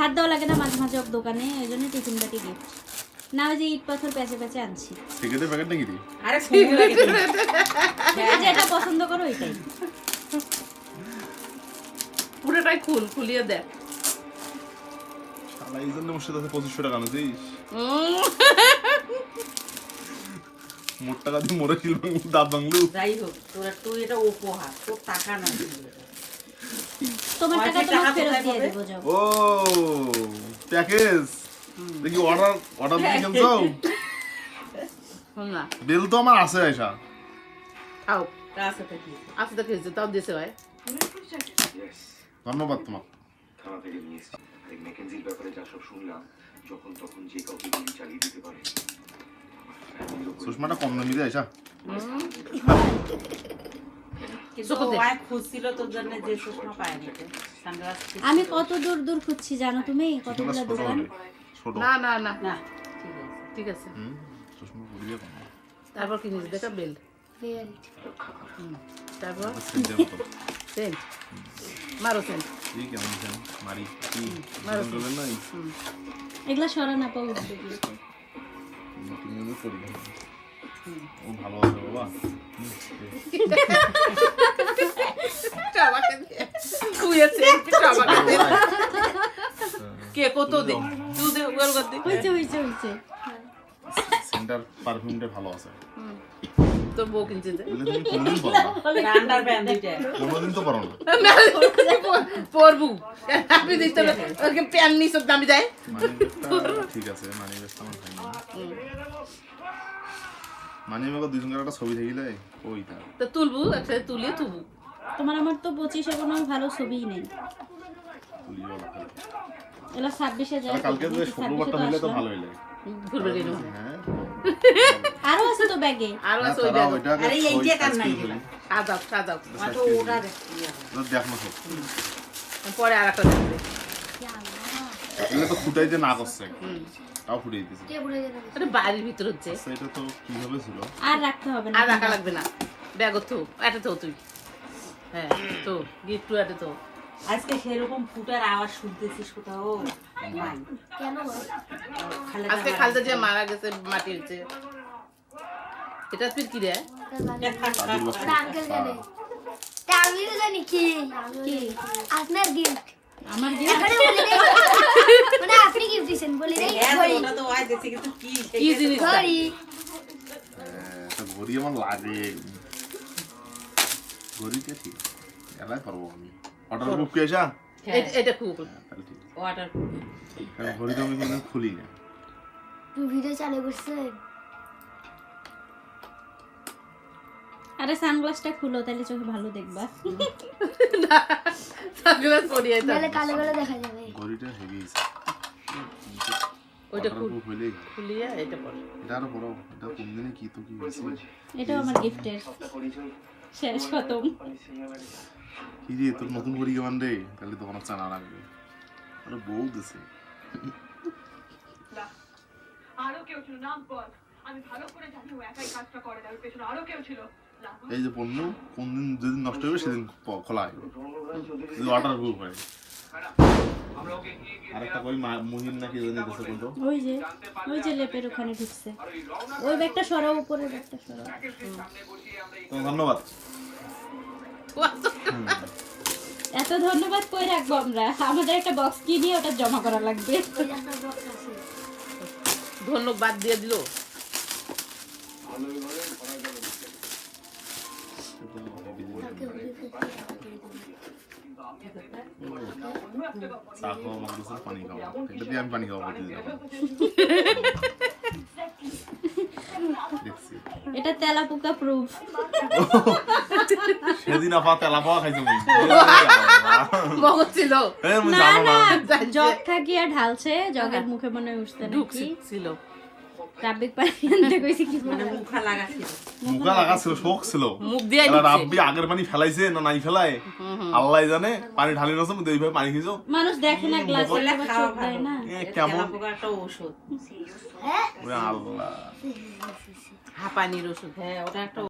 হাত দেওয়া লাগে না মাঝে মাঝে দোকানে, এই জন্য টিফিন বাটি গিফট। না ওই যে ইট পাথর প্যাচে প্যাচে আনছি। সিগারেটের প্যাকেট নাকি দি? আরে ফুল লাগে যেটা পছন্দ করো ওইটাই। পুরোটাই খুলিয়ে দেখ। শালা এই জন্য মুর্শিদ আছে 2500 টাকা আনছিস। মোট টাকা দিয়ে মরে ছিল দাঁত ভাঙলু। যাই হোক তুই এটা উপহার, তোর টাকা না। তোমার টাকা তোমার ফেরত দিয়ে দেবো যাও। ও প্যাকেজ দেখি অর্ডার দিয়ে কেনছো? না বিল তো আমার আছে আয়শা। খাও রাস্তাটা কি আস্তে তো খেয়েছে তাও দিয়েছে ভাই। ধন্যবাদ তোমার। থানা থেকে নিয়েছি এই মেকেনজির ব্যাপারে যা সব শুনলাম, যখন তখন যে কাউকে গুলি চালিয়ে দিতে পারে। সুষমাটা কম দামি দিয়ে আয়শা। কিন্তু ওই খুঁজছিল তোর জন্য যে সুষমা পায়নি সানগ্লাস। আমি কত দূর দূর খুঁজছি জানো তুমি? কতগুলো ছোট দোকান। হবে, ছোট। না না না না ঠিক আছে। সুষমা পড়িয়ে কম। তারপর কি নিয়েছে দেখা বেল। তারপর সেন্ট মারো সেন্ট। ঠিক কেমন আছেন? মারি কি মারো বলেন নাই? এগুলা সরা না পাও উঠবে গিয়ে। তুমি আমি করি। ও ভালো আছে বাবা। কে কত দে তুই দে ওর কত দে হইছে। সেন্টার পারফিউমটা ভালো আছে। তোর বউ কিনছে দে এগুলো তুমি কোনদিন পরো না? আন্ডার ব্যান্ড দুইটা। কোনদিন তো পরো না। পরবু আমি দিতে ওকে প্যান নিছ দামি দেয়। ঠিক আছে মানি বেস্ট আমার ভাই। মানি আমাকে দুজন একটা ছবি থাকিলে ওইটা। তো তুলবু একসাথে তুলিয়ে তুবু। তোমার আমার তো 25-এ কোনো ভালো ছবিই নেই। তুলিও লাগবে। এলা 26-এ যায়। কালকে যে শুক্রবারটা হইলে তো ভালো হইলে। ঘুরবে কেন? হ্যাঁ। আরো আছে তো ব্যাগে। আর না আছে ওই তারা ব্যাগ। ওইটা আরে এই যে কার নাই গেলা। সাজাও তো ওটা দেখ। দেখ না সব। পরে আরেকটা দেখবে। এগুলো তো ফুটাই যে না করছে। তাও ফুটিয়ে দিতেছে। আরে বাড়ির ভিতর হচ্ছে। আচ্ছা এটা তো কিভাবে ছিল? আর রাখতে হবে না। আর রাখা লাগবে না। ব্যাগ তো এটা তো তুই। হ্যাঁ তো গিফট এটা তো। আজকে সেরকম ফুটার আওয়াজ শুনতেছিস কোথাও? নাই। কেন? আজকে খালতে যে মারা গেছে মাটির যে এটা তুই কি রে? দাদুর বাচ্চা। আমি জানি কি আপনার গিফট আমার গিয়ে মানে আপনি গিফট দিয়েছেন বলে দেই ঘড়ি ওটা তো আজ দেখছি কিন্তু কি কি জিনিস? ঘড়ি এটা ঘড়ি আমার লাগে। ঘড়িটা ঠিক আছে। এলাই পারবো আমি। অর্ডার বুক পেয়েছা? এটা খুব তাহলে ঠিক আছে। ওয়াটার কারণ ঘড়ি তো আমি কিন্তু খুলি না। তুই ভিডিও চালু করছেন আরে সানগ্লাসটা খুলো তাহলে চোখে ভালো দেখবা। সানগ্লাস পরিয়ে দাও। তাহলে কালো কালো দেখা যাবে ঘড়িটা হেভি আছে। ওইটা অর্ডার বুক হইলেই খুলিয়ে এটা পর। এটা আরো বড়। এটা কোন দিনে কি তো কি হয়েছে? এটাও আমার গিফটের শেষ খতম। কি রে তোর নতুন ঘড়ি কেমন রে? তাহলে দোকানে চানা রাখবে। আরে বউ দিছে। আরো কেউ ছিল নাম বল। আমি ভালো করে জানি ও একাই কাজটা করে না, ওর পেছনে আরো কেউ ছিল। এই যে পণ্য কোন দিন যেদিন নষ্ট হবে সেদিন খোলা হয়। যদি অর্ডার বুক হয়। আরেকটা কই মুহিন নাকি জানি দিছে কোনটো? ওই যে লেপের ওখানে ঢুকছে। ওই ব্যাগটা সরাও, উপরের ব্যাগটা সরাও। তো ধন্যবাদ। এত ধন্যবাদ কই রাখবো আমরা? আমাদের একটা বক্স কিনে ওটা জমা করা লাগবে। ধন্যবাদ দিয়ে দিল। চা খাওয়া মাদ্রাসা পানি খাওয়া। এটা দিয়ে আমি পানি খাওয়া প্রতিদিন। দেখছি। এটা তেলাপোকা প্রুফ। সেদিন আপা তেলা পাওয়া খাইছো মুই। মগজ ছিল মুই না জানো না না। জগ থাকিয়া ঢালছে, জগের মুখে মনে উঠতে ঢুকছি নাকি ছিল। রাব্বিক পানি আনতে কইছি কি মানে মুখা লাগাছিল। মুখা লাগা ছিল, শোক ছিল। মুখ দিয়ে এলা দিচ্ছে। রাব্বি আগের পানি ফেলাইছে না নাই ফেলায় আল্লাহ জানে। পানি ঢালি রসম দুই ভাই পানি খেয়েছো। মানুষ দেখে না গ্লাসে বলে আবার খাওয়া চোখ দেয় না। এ কেমন তেলাপোকা একটা ঔষধ। ওরে আল্লাহ। হাঁপানির ওষুধ। হ্যাঁ ওটা একটা